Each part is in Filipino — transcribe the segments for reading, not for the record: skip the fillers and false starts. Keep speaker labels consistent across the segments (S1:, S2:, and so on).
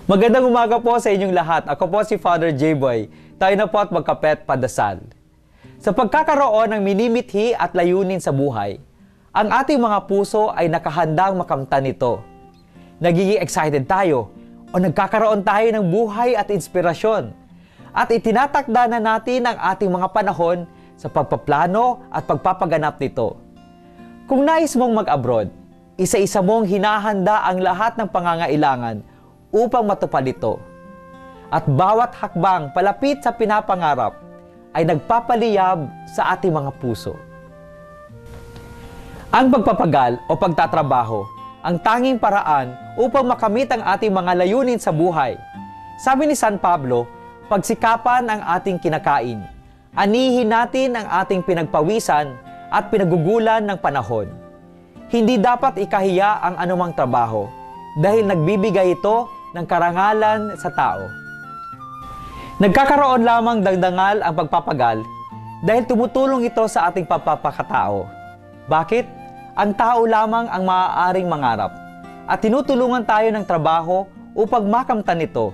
S1: Magandang umaga po sa inyong lahat. Ako po si Father J-Boy. Tayo na po at magkapet padasal. Sa pagkakaroon ng minimithi at layunin sa buhay, ang ating mga puso ay nakahandang makamtan nito. Nagiging excited tayo o nagkakaroon tayo ng buhay at inspirasyon. At itinatakda na natin ang ating mga panahon sa pagpaplano at pagpapaganap nito. Kung nais mong mag-abroad, isa-isa mong hinahanda ang lahat ng pangangailangan upang matupad ito. At bawat hakbang palapit sa pinapangarap ay nagpapaliyab sa ating mga puso. Ang pagpapagal o pagtatrabaho ang tanging paraan upang makamit ang ating mga layunin sa buhay. Sabi ni San Pablo, pagsikapan ang ating kinakain. Anihin natin ang ating pinagpawisan at pinagugulan ng panahon. Hindi dapat ikahiya ang anumang trabaho dahil nagbibigay ito ng karangalan sa tao. Nagkakaroon lamang dagdangal ang pagpapagal dahil tumutulong ito sa ating pagpapakatao. Bakit? Ang tao lamang ang maaaring mangarap at tinutulungan tayo ng trabaho upang makamtan ito.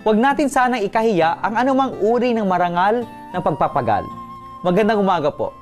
S1: Huwag natin sanang ikahiya ang anumang uri ng marangal ng pagpapagal. Magandang umaga po.